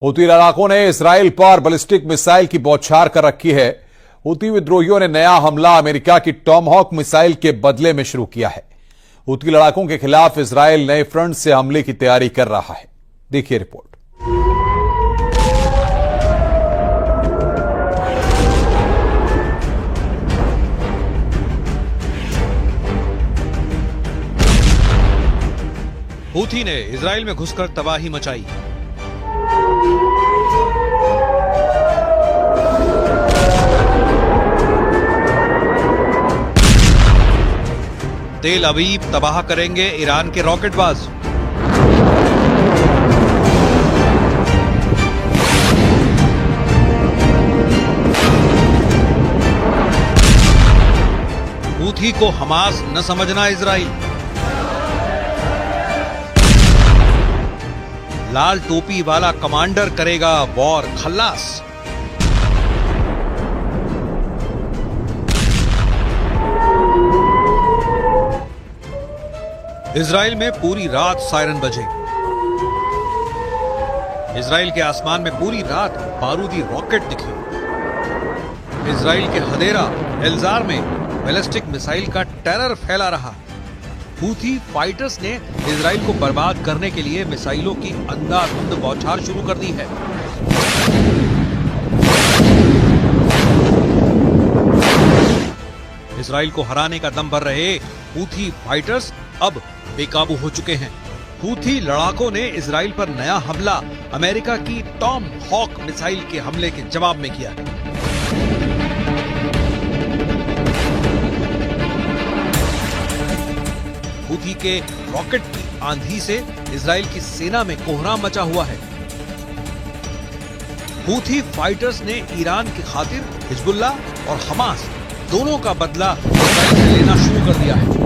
Houthi लड़ाकों ने Israel पर बैलिस्टिक मिसाइल की बौछार कर रखी है। हूती विद्रोहियों ने नया हमला अमेरिका की टॉमहॉक मिसाइल के बदले में शुरू किया है। हूती लड़ाकों के खिलाफ इसराइल नए फ्रंट से हमले की तैयारी कर रहा है। देखिए रिपोर्ट। हूथी ने इजराइल में घुसकर तबाही मचाई। तेल अवीव तबाह करेंगे ईरान के रॉकेटबाज। हूथी को हमास न समझना इजराइल। लाल टोपी वाला कमांडर करेगा वॉर खल्लास। इजराइल में पूरी रात सायरन बजे। इजराइल के आसमान में पूरी रात बारूदी रॉकेट दिखे। इजराइल के हदेरा एल्जार में बैलिस्टिक मिसाइल का टेरर फैला रहा। हूथी फाइटर्स ने इजराइल को बर्बाद करने के लिए मिसाइलों की अंधाधुंध बौछार शुरू कर दी है। इजराइल को हराने का दम भर रहे हूथी फाइटर्स अब बेकाबू हो चुके हैं। हूथी लड़ाकों ने इजराइल पर नया हमला अमेरिका की टॉम हॉक मिसाइल के हमले के जवाब में किया है। हूथी के रॉकेट की आंधी से इजराइल की सेना में कोहराम मचा हुआ है। हूथी फाइटर्स ने ईरान की खातिर हिजबुल्लाह और हमास दोनों का बदला इजराइल से लेना शुरू कर दिया है।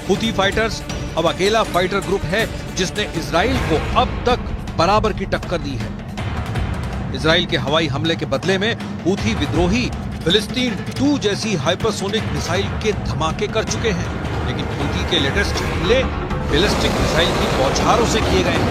हूथी फाइटर्स अब अकेला फाइटर ग्रुप है जिसने इजराइल को अब तक बराबर की टक्कर दी है। इजराइल के हवाई हमले के बदले में हूथी विद्रोही फिलिस्तीन 2 जैसी हाइपरसोनिक मिसाइल के धमाके कर चुके हैं, लेकिन हूथी के लेटेस्ट हमले बैलिस्टिक मिसाइल की बौछारों से किए गए हैं।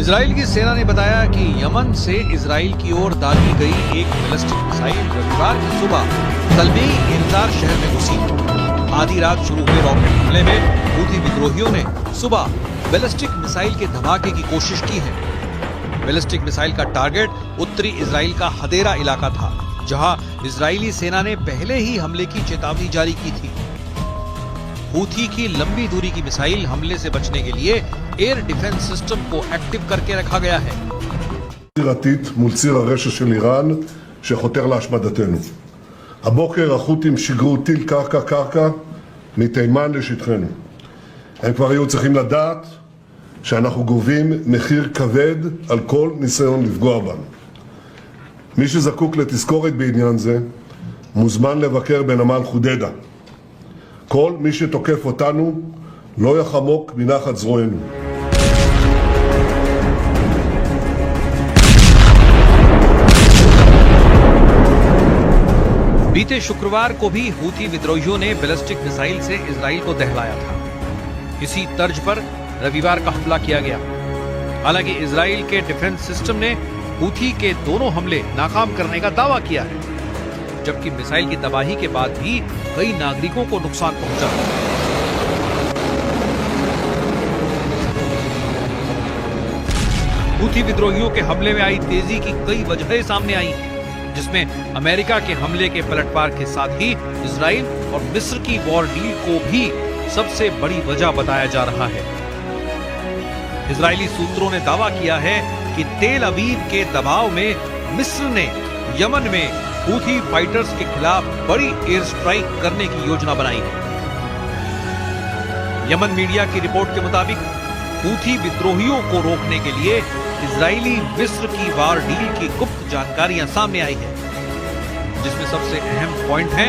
इजराइल की सेना ने बताया कि यमन से इजराइल की ओर दागी गई एक बैलिस्टिक मिसाइल रविवार की सुबह तलबी एल्जार शहर में घुसी। आधी रात शुरू हुए रॉकेट हमले में हूथी विद्रोहियों ने सुबह बैलिस्टिक मिसाइल के धमाके की कोशिश की है। बैलिस्टिक मिसाइल का टारगेट उत्तरी इजराइल का हदेरा इलाका था, जहां इजरायली सेना ने पहले ही हमले की चेतावनी जारी की थी। हूथी की लंबी दूरी की मिसाइल हमले से बचने के लिए एयर डिफेंस सिस्टम को एक्टिव करके रखा गया है। מול ציר הרשע של איראן שחותר להשמדתנו. הבוקר החות'ים שיגרו טיל קרקע מתימן לשטחנו. הם כבר היו צריכים לדעת שאנחנו גובים מחיר כבד על כל ניסיון לפגוע בנו. מי שזקוק לתזכורת בעניין זה מוזמן לבקר בנמל חודדה. כל מי שתוקף אותנו לא יחמוק מנחת זרוענו. बीते शुक्रवार को भी हूथी विद्रोहियों ने बैलिस्टिक मिसाइल से इजराइल को दहलाया था। इसी तर्ज पर रविवार का हमला किया गया। हालांकि इजराइल के डिफेंस सिस्टम ने हूथी के दोनों हमले नाकाम करने का दावा किया है, जबकि मिसाइल की तबाही के बाद भी कई नागरिकों को नुकसान पहुंचा। हूथी विद्रोहियों के हमले में आई तेजी की कई वजहें सामने आई, जिसमें अमेरिका के हमले के पलटवार के साथ ही इजराइल और मिस्र की वॉर डील को भी सबसे बड़ी वजह बताया जा रहा है। इजरायली सूत्रों ने दावा किया है कि तेल अवीव के दबाव में मिस्र ने यमन में हूथी फाइटर्स के खिलाफ बड़ी एयर स्ट्राइक करने की योजना बनाई है। यमन मीडिया की रिपोर्ट के मुताबिक हूथी विद्रोहियों को रोकने के लिए इजरायली मिस्र की वार डील की गुप्त जानकारियां सामने आई है, जिसमें सबसे अहम पॉइंट है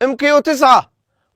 MQ-9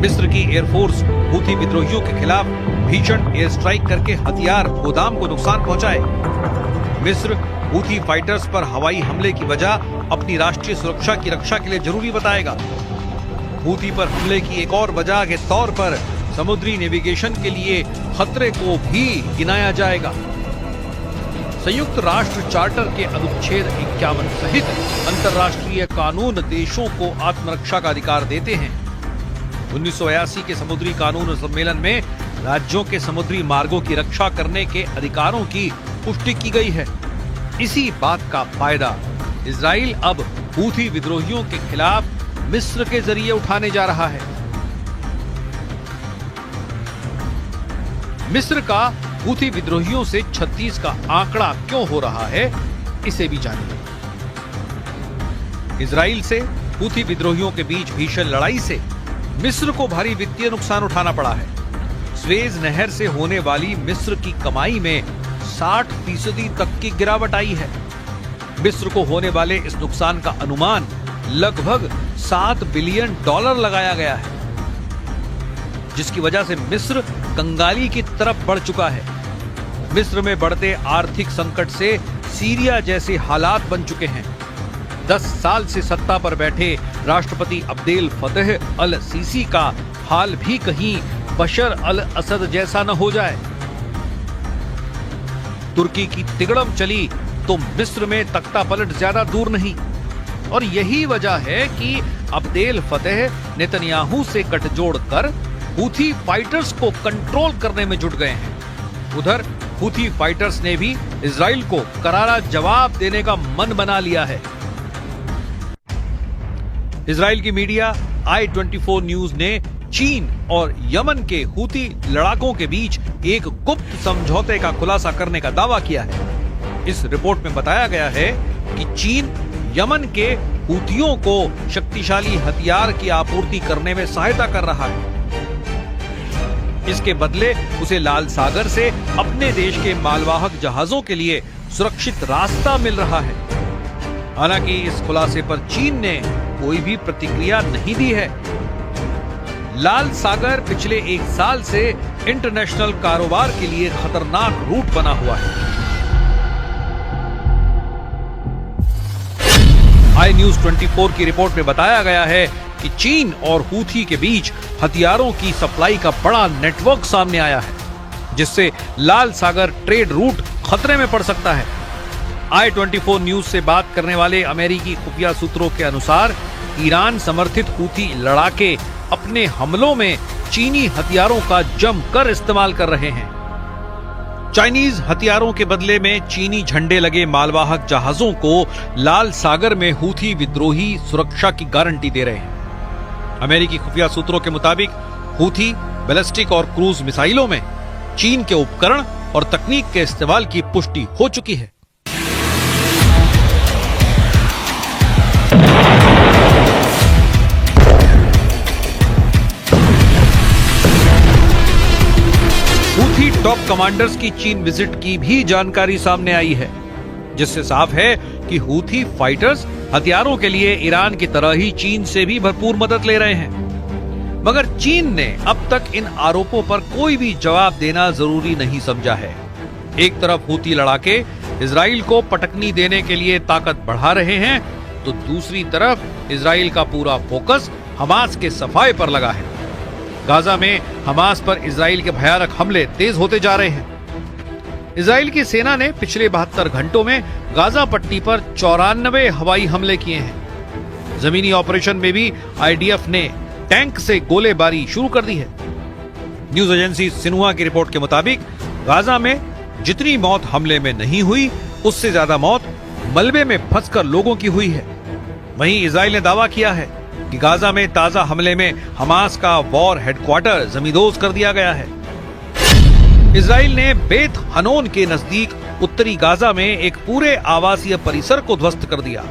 मिस्र की एयरफोर्स हूथी विद्रोहियों के खिलाफ भीषण एयर स्ट्राइक करके हथियार गोदाम को नुकसान पहुंचाए। मिस्र हूथी फाइटर्स पर हवाई हमले की वजह अपनी राष्ट्रीय सुरक्षा की रक्षा के लिए जरूरी बताएगा। हूथी पर हमले की एक और वजह के तौर पर समुद्री नेविगेशन के लिए खतरे को भी गिनाया जाएगा। संयुक्त राष्ट्र चार्टर के अनुच्छेद 51 सहित अंतर्राष्ट्रीय कानून देशों को आत्मरक्षा का अधिकार देते हैं। 1982 के समुद्री कानून सम्मेलन में राज्यों के समुद्री मार्गों की रक्षा करने के अधिकारों की पुष्टि की गई है। इसी बात का फायदा इजराइल अब हूथी विद्रोहियों के खिलाफ मिस्र के जरिए उठाने जा रहा है। मिस्र का हूथी विद्रोहियों से 36 का आंकड़ा क्यों हो रहा है, इसे भी जानिए। इजराइल से हूथी विद्रोहियों के बीच भीषण लड़ाई से मिस्र को भारी वित्तीय नुकसान उठाना पड़ा है। स्वेज नहर से होने वाली मिस्र की कमाई में 60% तक की गिरावट आई है। मिस्र को होने वाले इस नुकसान का अनुमान लगभग $7 बिलियन लगाया गया है, जिसकी वजह से मिस्र कंगाली की तरफ बढ़ चुका है। मिस्र में बढ़ते आर्थिक संकट से सीरिया जैसे हालात बन चुके हैं। 10 साल से सत्ता पर बैठे राष्ट्रपति अब्देल फतेह अल सीसी का हाल भी कहीं बशर अल असद जैसा न हो जाए। तुर्की की तिगड़म चली तो मिस्र में तख्ता पलट ज्यादा दूर नहीं, और यही वजह है कि अब्देल फतेह नेतन्याहू से गठजोड़ कर हूथी फाइटर्स को कंट्रोल करने में जुट गए हैं। उधर हूथी फाइटर्स ने भी इजराइल को करारा जवाब देने का मन बना लिया है। इजराइल की मीडिया I-24 न्यूज ने चीन और यमन के हूथी लड़ाकों के बीच एक गुप्त समझौते का खुलासा करने का दावा किया है। इस रिपोर्ट में बताया गया है कि चीन यमन के हूथियों को शक्तिशाली हथियार की आपूर्ति करने में सहायता कर रहा है। इसके बदले उसे लाल सागर से अपने देश के मालवाहक जहाजों के लिए सुरक्षित रास्ता मिल रहा है। हालांकि इस खुलासे पर चीन ने कोई भी प्रतिक्रिया नहीं दी है। लाल सागर पिछले 1 साल से इंटरनेशनल कारोबार के लिए खतरनाक रूट बना हुआ है। I-News-24 की रिपोर्ट में बताया गया है कि चीन और हूथी के बीच हथियारों की सप्लाई का बड़ा नेटवर्क सामने आया है, जिससे लाल सागर ट्रेड रूट खतरे में पड़ सकता है। I-24 न्यूज से बात करने वाले अमेरिकी खुफिया सूत्रों के अनुसार ईरान समर्थित हूथी लड़ाके अपने हमलों में चीनी हथियारों का जमकर इस्तेमाल कर रहे हैं। चाइनीज हथियारों के बदले में चीनी झंडे लगे मालवाहक जहाजों को लाल सागर में हूथी विद्रोही सुरक्षा की गारंटी दे रहे हैं। अमेरिकी खुफिया सूत्रों के मुताबिक हूथी बैलिस्टिक और क्रूज मिसाइलों में चीन के उपकरण और तकनीक के इस्तेमाल की पुष्टि हो चुकी है। हूथी टॉप कमांडर्स की चीन विजिट की भी जानकारी सामने आई है, जिससे साफ है कि हूथी फाइटर्स हथियारों के लिए ईरान की तरह ही चीन से भी भरपूर मदद ले रहे हैं। मगर चीन ने अब तक इन आरोपों पर कोई भी जवाब देना जरूरी नहीं समझा है। एक तरफ हूथी लड़ाके इजराइल को पटकनी देने के लिए ताकत बढ़ा रहे हैं, तो दूसरी तरफ इजराइल का पूरा फोकस हमास के सफाए पर लगा है। गाजा में हमास पर इजराइल के भयानक हमले तेज होते जा रहे हैं। इजराइल की सेना ने पिछले 72 घंटों में गाजा पट्टी पर 94 हवाई हमले किए हैं। जमीनी ऑपरेशन में भी आईडीएफ ने टैंक से गोलेबारी शुरू कर दी है। न्यूज एजेंसी सिन्हुआ की रिपोर्ट के मुताबिक गाजा में जितनी मौत हमले में नहीं हुई, उससे ज्यादा मौत मलबे में फंसकर लोगों की हुई है। वहीं इजराइल ने दावा किया है कि गाजा में ताजा हमले में हमास का वॉर हेडक्वार्टर जमींदोज कर दिया गया है। इजराइल ने बेत हनोन के नजदीक उत्तरी गाजा में एक पूरे आवासीय परिसर को ध्वस्त कर दिया।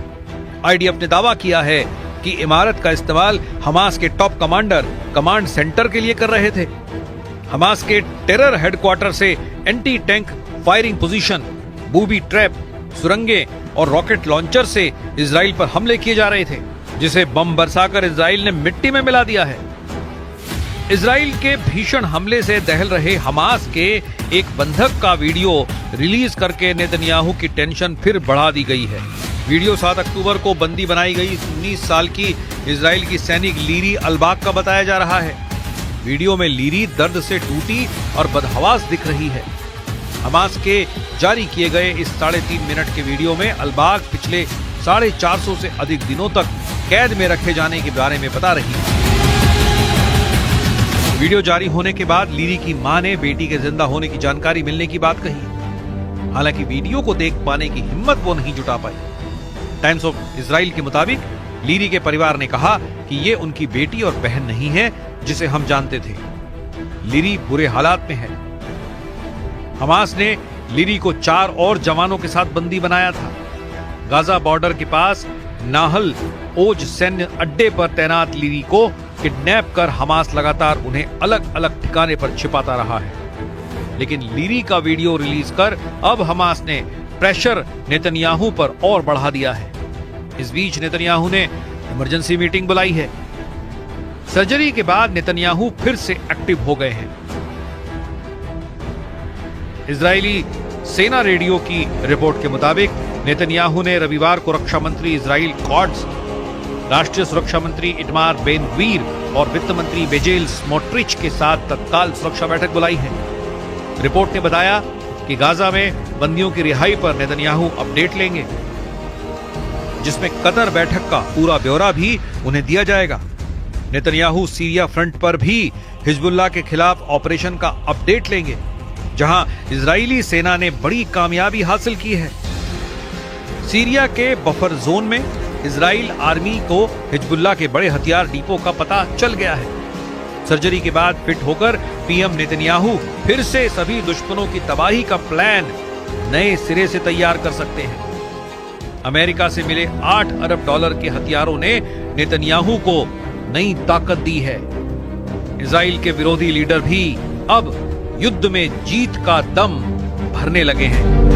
आईडीएफ ने दावा किया है कि इमारत का इस्तेमाल हमास के टॉप कमांडर कमांड सेंटर के लिए कर रहे थे। हमास के टेरर हेडक्वार्टर से anti tank firing position, booby trap, सुरंगें और रॉकेट लॉन्चर से इजराइल पर हमले किए जा रहे थे, जिसे बम बरसाकर इजराइल ने मिट्टी में मिला दिया है। इजराइल के भीषण हमले से दहल रहे हमास के एक बंधक का वीडियो रिलीज करके नेतन्याहू की टेंशन फिर बढ़ा दी गई है। वीडियो 7 अक्टूबर को बंदी बनाई गई 19 साल की इजराइल की सैनिक लीरी अलबाग का बताया जा रहा है। वीडियो में लीरी दर्द से टूटी और बदहवास दिख रही है। हमास के जारी किए गए इस 3.5 मिनट के वीडियो में अलबाग पिछले 450 से अधिक दिनों तक कैद में रखे जाने के बारे में बता रही है। वीडियो जारी होने के बाद लीरी की मां ने बेटी के जिंदा होने की जानकारी मिलने की बात कही। हालांकि वीडियो को देख पाने की हिम्मत वो नहीं जुटा पाई। टाइम्स ऑफ इजराइल के मुताबिक लीरी के परिवार ने कहा कि ये उनकी बेटी और बहन नहीं है जिसे हम जानते थे। लीरी बुरे हालात में है। हमास ने लीरी को 4 और जवानों के साथ बंदी बनाया था। गाजा बॉर्डर के पास नाहल ओज सैन्य अड्डे पर तैनात लीरी को किडनैप कर हमास लगातार उन्हें अलग अलग ठिकाने पर छिपाता रहा है। लेकिन लीरी का वीडियो रिलीज कर अब हमास ने प्रेशर नेतन्याहू पर और बढ़ा दिया है। इस बीच नेतन्याहू ने इमरजेंसी मीटिंग बुलाई है। सर्जरी के बाद नेतन्याहू फिर से एक्टिव हो गए हैं। इजरायली सेना रेडियो की रिपोर्ट के मुताबिक नेतन्याहू ने रविवार को रक्षा मंत्री इजराइल कॉट्स, राष्ट्रीय सुरक्षा मंत्री इटमार बेन गवीर और वित्त मंत्री बेजेल स्मोट्रिच के साथ तत्काल सुरक्षा बैठक बुलाई है। रिपोर्ट ने बताया कि गाजा में बंदियों की रिहाई पर नेतन्याहू अपडेट लेंगे, जिसमें कतर बैठक का पूरा ब्यौरा भी उन्हें दिया जाएगा। नेतन्याहू सीरिया फ्रंट पर भी हिजबुल्लाह के खिलाफ ऑपरेशन का अपडेट लेंगे, जहां इजरायली सेना ने बड़ी कामयाबी हासिल की है। सीरिया के बफर जोन में इजराइल आर्मी को हिजबुल्लाह के बड़े हथियार डिपो का पता चल गया है। सर्जरी के बाद फिट होकर पीएम नेतन्याहू फिर से सभी दुश्मनों की तबाही का प्लान नए सिरे से तैयार कर सकते हैं। अमेरिका से मिले $8 अरब के हथियारों ने नेतन्याहू को नई ताकत दी है। इजराइल के विरोधी लीडर भी अब युद्ध में जीत का दम भरने लगे हैं।